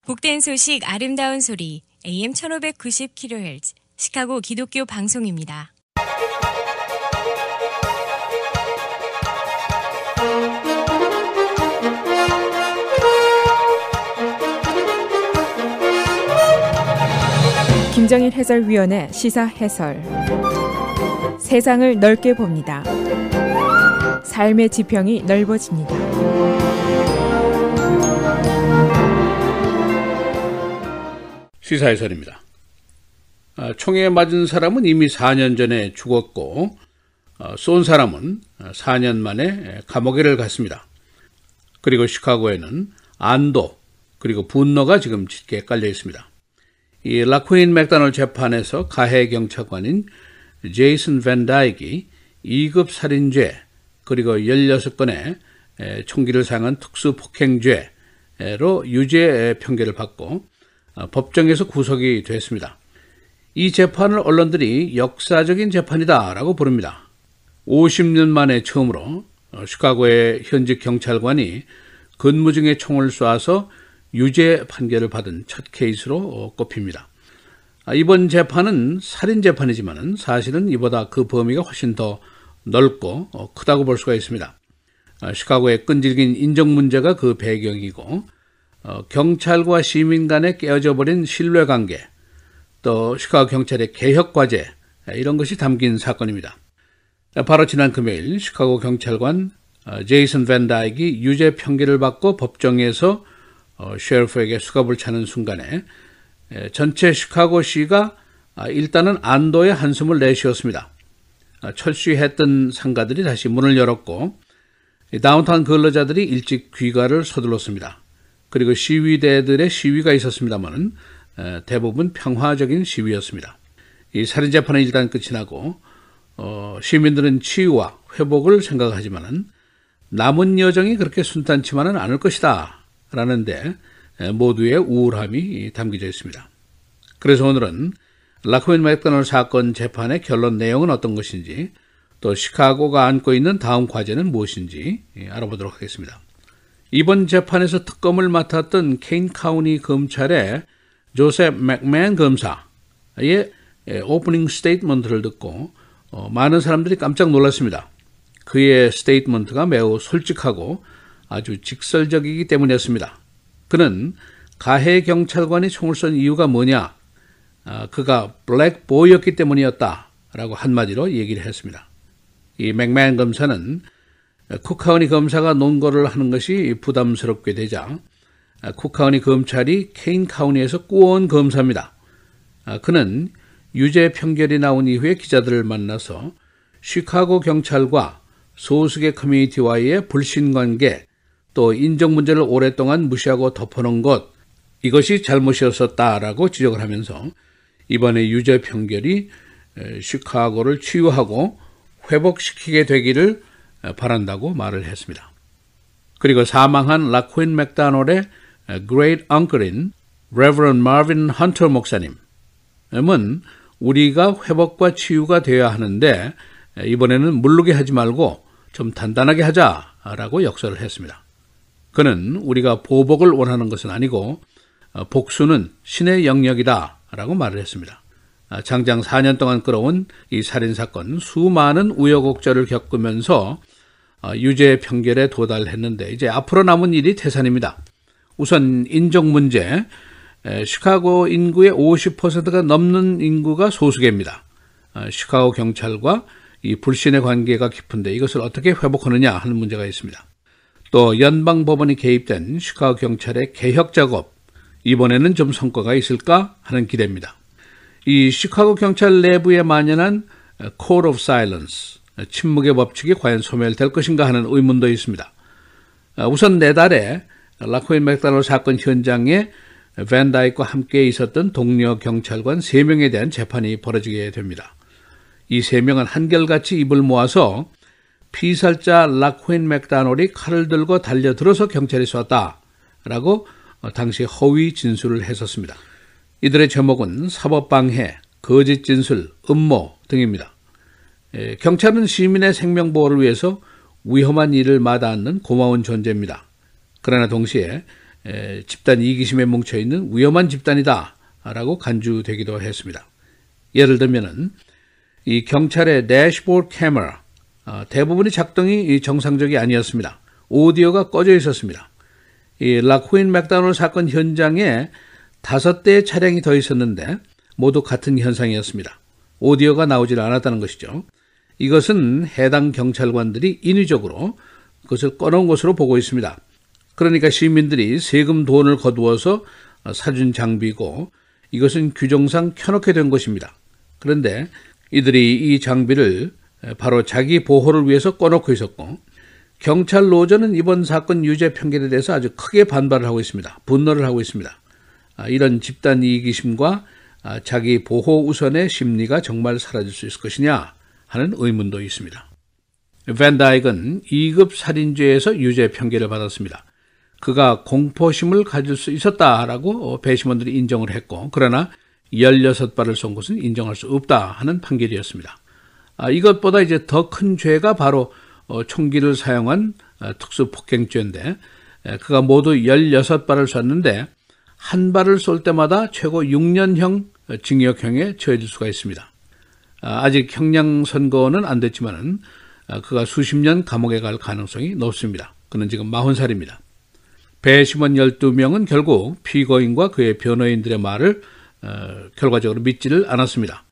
복된 소식 아름다운 소리 AM 1590kHz 시카고 기독교 방송입니다. 김정일 해설위원의 시사 해설. 세상을 넓게 봅니다. 삶의 지평이 넓어집니다. 시사 해설입니다. 총에 맞은 사람은 이미 4년 전에 죽었고 쏜 사람은 4년 만에 감옥에를 갔습니다. 그리고 시카고에는 안도 그리고 분노가 지금 짙게 깔려 있습니다. 이 라쿠인 맥다널 재판에서 가해 경찰관인 제이슨 밴 다이크가 2급 살인죄 그리고 16건의 총기를 사용한 특수폭행죄로 유죄 판결을 받고 법정에서 구속이 됐습니다. 이 재판을 언론들이 역사적인 재판이다라고 부릅니다. 50년 만에 처음으로 시카고의 현직 경찰관이 근무 중에 총을 쏴서 유죄 판결을 받은 첫 케이스로 꼽힙니다. 이번 재판은 살인 재판이지만 사실은 이보다 그 범위가 훨씬 더 넓고 크다고 볼 수가 있습니다. 시카고의 끈질긴 인정 문제가 그 배경이고 경찰과 시민 간에 깨어져 버린 신뢰관계, 또 시카고 경찰의 개혁 과제 이런 것이 담긴 사건입니다. 바로 지난 금요일 시카고 경찰관 제이슨 밴 다이크가 유죄 판결을 받고 법정에서 셰리프에게 수갑을 차는 순간에 전체 시카고시가 일단은 안도의 한숨을 내쉬었습니다. 철수했던 상가들이 다시 문을 열었고 다운타운 근로자들이 일찍 귀가를 서둘렀습니다. 그리고 시위대들의 시위가 있었습니다만 대부분 평화적인 시위였습니다. 이 살인재판은 일단 끝이 나고 시민들은 치유와 회복을 생각하지만 남은 여정이 그렇게 순탄치만은 않을 것이다 라는데 모두의 우울함이 담겨져 있습니다. 그래서 오늘은 라쿠인 맥다널 사건 재판의 결론 내용은 어떤 것인지, 또 시카고가 안고 있는 다음 과제는 무엇인지 알아보도록 하겠습니다. 이번 재판에서 특검을 맡았던 케인 카운티 검찰의 조셉 맥맨 검사의 오프닝 스테이트먼트를 듣고 많은 사람들이 깜짝 놀랐습니다. 그의 스테이트먼트가 매우 솔직하고 아주 직설적이기 때문이었습니다. 그는 가해 경찰관이 총을 쏜 이유가 뭐냐? 그가 블랙보이였기 때문이었다라고 한마디로 얘기를 했습니다. 이 맥맨 검사는 쿡카우니 검사가 논거를 하는 것이 부담스럽게 되자 쿡카우니 검찰이 케인 카우니에서 꾸어온 검사입니다. 그는 유죄 판결이 나온 이후에 기자들을 만나서 시카고 경찰과 소수의 커뮤니티와의 불신관계, 또 인정 문제를 오랫동안 무시하고 덮어놓은 것, 이것이 잘못이었었다라고 지적을 하면서 이번에 유죄 판결이 시카고를 치유하고 회복시키게 되기를 바란다고 말을 했습니다. 그리고 사망한 라쿠인 맥다널의 Great Uncle인 Reverend Marvin Hunter 목사님은 우리가 회복과 치유가 되어야 하는데 이번에는 물르게 하지 말고 좀 단단하게 하자라고 역설을 했습니다. 그는 우리가 보복을 원하는 것은 아니고 복수는 신의 영역이다라고 말을 했습니다. 장장 4년 동안 끌어온 이 살인사건 수많은 우여곡절을 겪으면서 유죄 판결에 도달했는데 이제 앞으로 남은 일이 태산입니다. 우선 인종 문제, 시카고 인구의 50%가 넘는 인구가 소수계입니다. 시카고 경찰과 이 불신의 관계가 깊은데 이것을 어떻게 회복하느냐 하는 문제가 있습니다. 또 연방법원이 개입된 시카고 경찰의 개혁 작업, 이번에는 좀 성과가 있을까 하는 기대입니다. 이 시카고 경찰 내부에 만연한 Code of Silence, 침묵의 법칙이 과연 소멸될 것인가 하는 의문도 있습니다. 우선 내달에 라쿠인 맥다널 사건 현장에 밴 다이크와 함께 있었던 동료 경찰관 3명에 대한 재판이 벌어지게 됩니다. 이 3명은 한결같이 입을 모아서 피살자 라쿠인 맥다널이 칼을 들고 달려들어서 경찰이 쐈다라고 당시 허위 진술을 했었습니다. 이들의 제목은 사법방해, 거짓 진술, 음모 등입니다. 경찰은 시민의 생명보호를 위해서 위험한 일을 마다않는 고마운 존재입니다. 그러나 동시에 집단 이기심에 뭉쳐있는 위험한 집단이다라고 간주되기도 했습니다. 예를 들면은 이 경찰의 대시보드 카메라 대부분의 작동이 정상적이 아니었습니다. 오디오가 꺼져 있었습니다. 이 라코인 맥다널 사건 현장에 5대의 차량이 더 있었는데 모두 같은 현상이었습니다. 오디오가 나오질 않았다는 것이죠. 이것은 해당 경찰관들이 인위적으로 그것을 꺼놓은 것으로 보고 있습니다. 그러니까 시민들이 세금 돈을 거두어서 사준 장비고 이것은 규정상 켜놓게 된 것입니다. 그런데 이들이 이 장비를 바로 자기 보호를 위해서 꺼놓고 있었고 경찰 노조는 이번 사건 유죄 판결에 대해서 아주 크게 반발을 하고 있습니다. 분노를 하고 있습니다. 이런 집단 이기심과 자기 보호 우선의 심리가 정말 사라질 수 있을 것이냐 하는 의문도 있습니다. 밴 다이크는 2급 살인죄에서 유죄 판결을 받았습니다. 그가 공포심을 가질 수 있었다라고 배심원들이 인정을 했고 그러나 16발을 쏜 것은 인정할 수 없다 하는 판결이었습니다. 이것보다 이제 더 큰 죄가 바로 총기를 사용한 특수폭행죄인데 그가 모두 16발을 쐈는데 한 발을 쏠 때마다 최고 6년형 징역형에 처해질 수가 있습니다. 아직 형량 선고는 안 됐지만은 그가 수십 년 감옥에 갈 가능성이 높습니다. 그는 지금 40살입니다. 배심원 12명은 결국 피고인과 그의 변호인들의 말을 결과적으로 믿지를 않았습니다.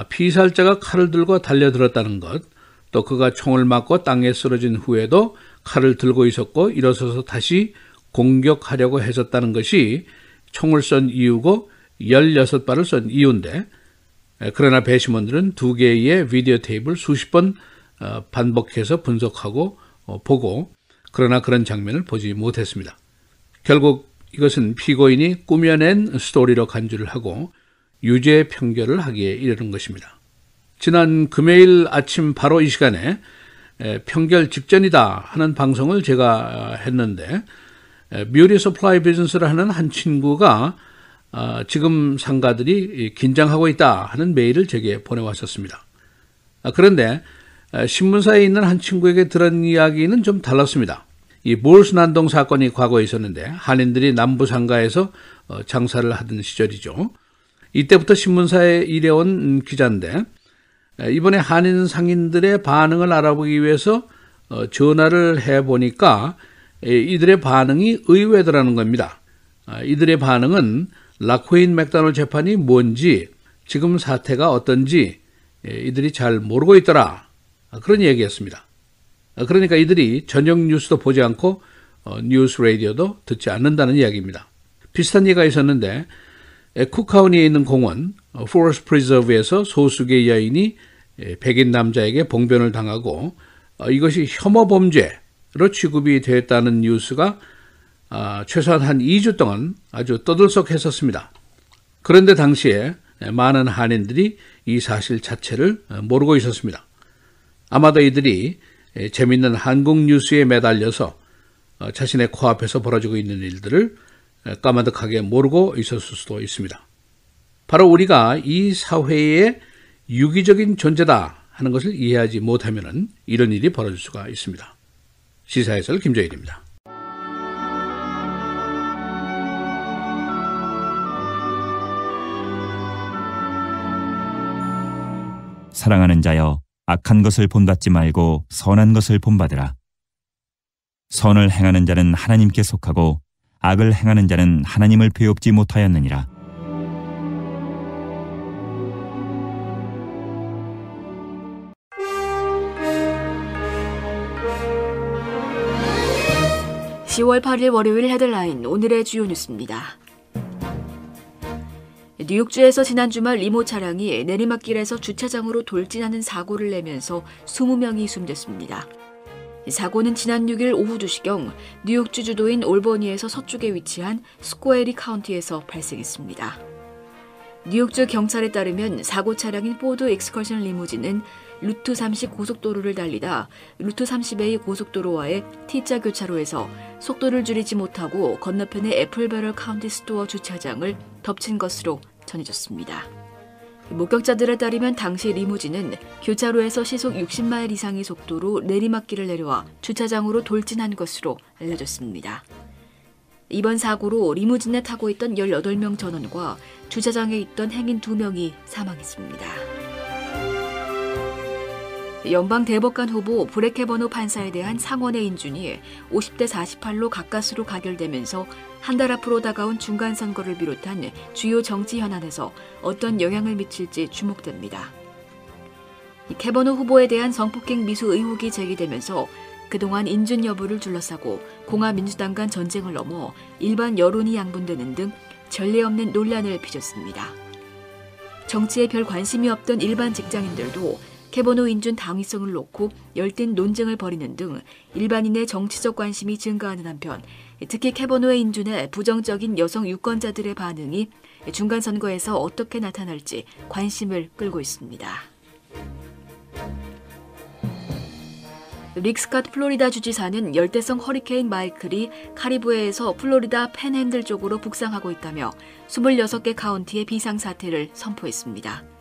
피살자가 칼을 들고 달려들었다는 것, 또 그가 총을 맞고 땅에 쓰러진 후에도 칼을 들고 있었고 일어서서 다시 공격하려고 했었다는 것이 총을 쏜 이유고 16발을 쏜 이유인데 그러나 배심원들은 2개의 비디오 테이프를 수십 번 반복해서 분석하고 보고 그러나 그런 장면을 보지 못했습니다. 결국 이것은 피고인이 꾸며낸 스토리로 간주를 하고 유죄 판결을 하기에 이르는 것입니다. 지난 금요일 아침 바로 이 시간에 판결 직전이다 하는 방송을 제가 했는데 뮤리 서플라이 비즈니스를 하는 한 친구가 지금 상가들이 긴장하고 있다 하는 메일을 제게 보내왔었습니다. 그런데 신문사에 있는 한 친구에게 들은 이야기는 좀 달랐습니다. 이 몰스 난동 사건이 과거에 있었는데 한인들이 남부 상가에서 장사를 하던 시절이죠. 이때부터 신문사에 일해온 기자인데 이번에 한인 상인들의 반응을 알아보기 위해서 전화를 해보니까 이들의 반응이 의외더라는 겁니다. 이들의 반응은 라코인 맥다널 재판이 뭔지 지금 사태가 어떤지 이들이 잘 모르고 있더라 그런 얘기였습니다. 그러니까 이들이 저녁 뉴스도 보지 않고 뉴스 라디오도 듣지 않는다는 이야기입니다. 비슷한 예가 있었는데 쿡카운티에 있는 공원 포레스트 프리저브에서 소수의 여인이 백인 남자에게 봉변을 당하고 이것이 혐오 범죄로 취급이 됐다는 뉴스가 최소한 한 2주 동안 아주 떠들썩했었습니다. 그런데 당시에 많은 한인들이 이 사실 자체를 모르고 있었습니다. 아마도 이들이 재미있는 한국 뉴스에 매달려서 자신의 코앞에서 벌어지고 있는 일들을 까마득하게 모르고 있었을 수도 있습니다. 바로 우리가 이 사회의 유기적인 존재다 하는 것을 이해하지 못하면 이런 일이 벌어질 수가 있습니다. 시사해설 김정일입니다. 사랑하는 자여, 악한 것을 본받지 말고 선한 것을 본받으라. 선을 행하는 자는 하나님께 속하고 악을 행하는 자는 하나님을 배웁지 못하였느니라. (10월 8일) 월요일 헤드라인 오늘의 주요 뉴스입니다. 뉴욕주에서 지난 주말 리모 차량이 내리막길에서 주차장으로 돌진하는 사고를 내면서 20명이 숨졌습니다. 사고는 지난 6일 오후 2시경 뉴욕주 주도인 올버니에서 서쪽에 위치한 스코에리 카운티에서 발생했습니다. 뉴욕주 경찰에 따르면 사고 차량인 포드 익스커션 리무진은 루트 30 고속도로를 달리다 루트 30A 고속도로와의 T자 교차로에서 속도를 줄이지 못하고 건너편의 애플베럴 카운티 스토어 주차장을 덮친 것으로 전해졌습니다. 목격자들에 따르면 당시 리무진은 교차로에서 시속 60마일 이상의 속도로 내리막길을 내려와 주차장으로 돌진한 것으로 알려졌습니다. 이번 사고로 리무진에 타고 있던 18명 전원과 주차장에 있던 행인 2명이 사망했습니다. 연방 대법관 후보 브렉 캐버노 판사에 대한 상원의 인준이 50대 48로 가까스로 가결되면서 한 달 앞으로 다가온 중간선거를 비롯한 주요 정치 현안에서 어떤 영향을 미칠지 주목됩니다. 캐버노 후보에 대한 성폭행 미수 의혹이 제기되면서 그동안 인준 여부를 둘러싸고 공화민주당 간 전쟁을 넘어 일반 여론이 양분되는 등 전례 없는 논란을 빚었습니다. 정치에 별 관심이 없던 일반 직장인들도 캐버노 인준 당위성을 놓고 열띤 논쟁을 벌이는 등 일반인의 정치적 관심이 증가하는 한편 특히 캐버노의 인준에 부정적인 여성 유권자들의 반응이 중간선거에서 어떻게 나타날지 관심을 끌고 있습니다. 릭 스캇 플로리다 주지사는 열대성 허리케인 마이클이 카리브해에서 플로리다 팬핸들 쪽으로 북상하고 있다며 26개 카운티의 비상사태를 선포했습니다.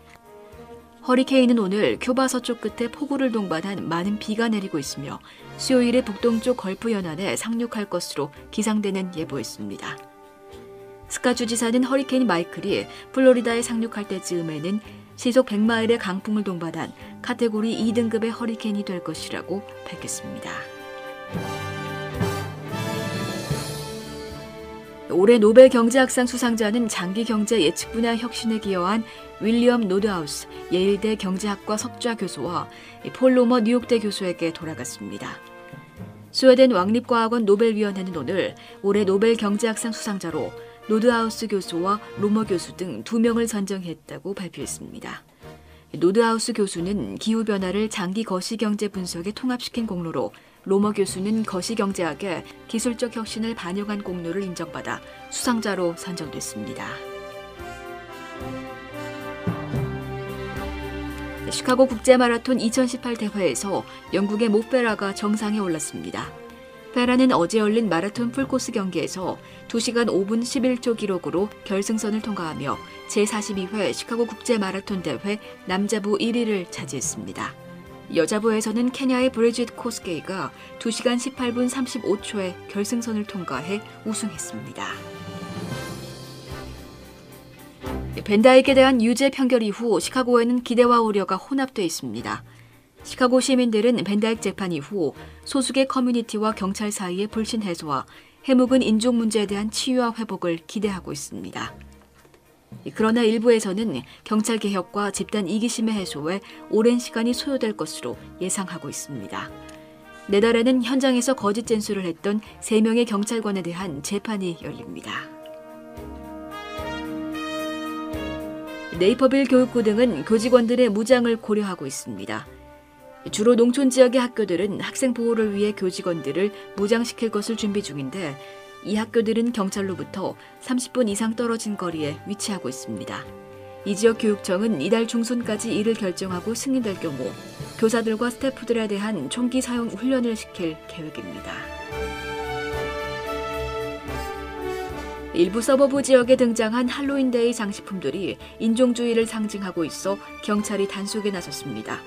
허리케인은 오늘 큐바 서쪽 끝에 폭우를 동반한 많은 비가 내리고 있으며 수요일에 북동쪽 걸프 연안에 상륙할 것으로 기상되는 예보였습니다. 스캇 주지사는 허리케인 마이클이 플로리다에 상륙할 때쯤에는 시속 100마일의 강풍을 동반한 카테고리 2등급의 허리케인이 될 것이라고 밝혔습니다. 올해 노벨 경제학상 수상자는 장기 경제 예측 분야 혁신에 기여한 윌리엄 노드하우스 예일대 경제학과 석좌 교수와 폴 로머 뉴욕대 교수에게 돌아갔습니다. 스웨덴 왕립과학원 노벨위원회는 오늘 올해 노벨 경제학상 수상자로 노드하우스 교수와 로머 교수 등 2명을 선정했다고 발표했습니다. 노드하우스 교수는 기후변화를 장기 거시경제 분석에 통합시킨 공로로 로머 교수는 거시경제학의 기술적 혁신을 반영한 공로를 인정받아 수상자로 선정됐습니다. 시카고 국제마라톤 2018 대회에서 영국의 모 페라가 정상에 올랐습니다. 페라는 어제 열린 마라톤 풀코스 경기에서 2시간 5분 11초 기록으로 결승선을 통과하며 제42회 시카고 국제마라톤 대회 남자부 1위를 차지했습니다. 여자부에서는 케냐의 브리짓 코스게이가 2시간 18분 35초에 결승선을 통과해 우승했습니다. 벤다이크에 대한 유죄 판결 이후 시카고에는 기대와 우려가 혼합돼 있습니다. 시카고 시민들은 벤다이크 재판 이후 소수의 커뮤니티와 경찰 사이의 불신 해소와 해묵은 인종 문제에 대한 치유와 회복을 기대하고 있습니다. 그러나 일부에서는 경찰 개혁과 집단 이기심의 해소에 오랜 시간이 소요될 것으로 예상하고 있습니다. 내달에는 현장에서 거짓 진술을 했던 3명의 경찰관에 대한 재판이 열립니다. 네이퍼빌 교육부 등은 교직원들의 무장을 고려하고 있습니다. 주로 농촌 지역의 학교들은 학생 보호를 위해 교직원들을 무장시킬 것을 준비 중인데 이 학교들은 경찰로부터 30분 이상 떨어진 거리에 위치하고 있습니다. 이 지역 교육청은 이달 중순까지 이를 결정하고 승인될 경우 교사들과 스태프들에 대한 총기 사용 훈련을 시킬 계획입니다. 일부 서버브 지역에 등장한 할로윈데이 장식품들이 인종주의를 상징하고 있어 경찰이 단속에 나섰습니다.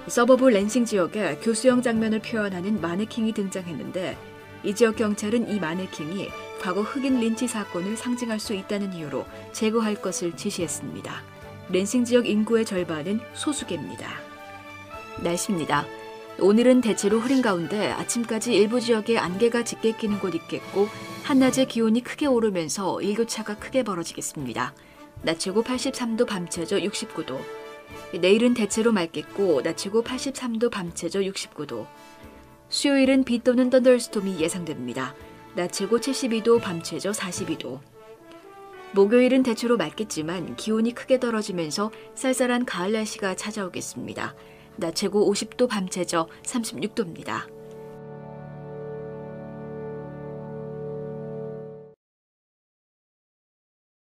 서버브 랜싱 지역에 교수형 장면을 표현하는 마네킹이 등장했는데 이 지역 경찰은 이 마네킹이 과거 흑인 린치 사건을 상징할 수 있다는 이유로 제거할 것을 지시했습니다. 랜싱 지역 인구의 절반은 소수계입니다. 날씨입니다. 오늘은 대체로 흐린 가운데 아침까지 일부 지역에 안개가 짙게 끼는 곳 있겠고 한낮에 기온이 크게 오르면서 일교차가 크게 벌어지겠습니다. 낮 최고 83도, 밤 최저 69도. 내일은 대체로 맑겠고 낮 최고 83도, 밤 최저 69도. 수요일은 비 또는 썬더스톰이 예상됩니다. 낮 최고 72도, 밤 최저 42도. 목요일은 대체로 맑겠지만 기온이 크게 떨어지면서 쌀쌀한 가을 날씨가 찾아오겠습니다. 낮 최고 50도, 밤 최저 36도입니다.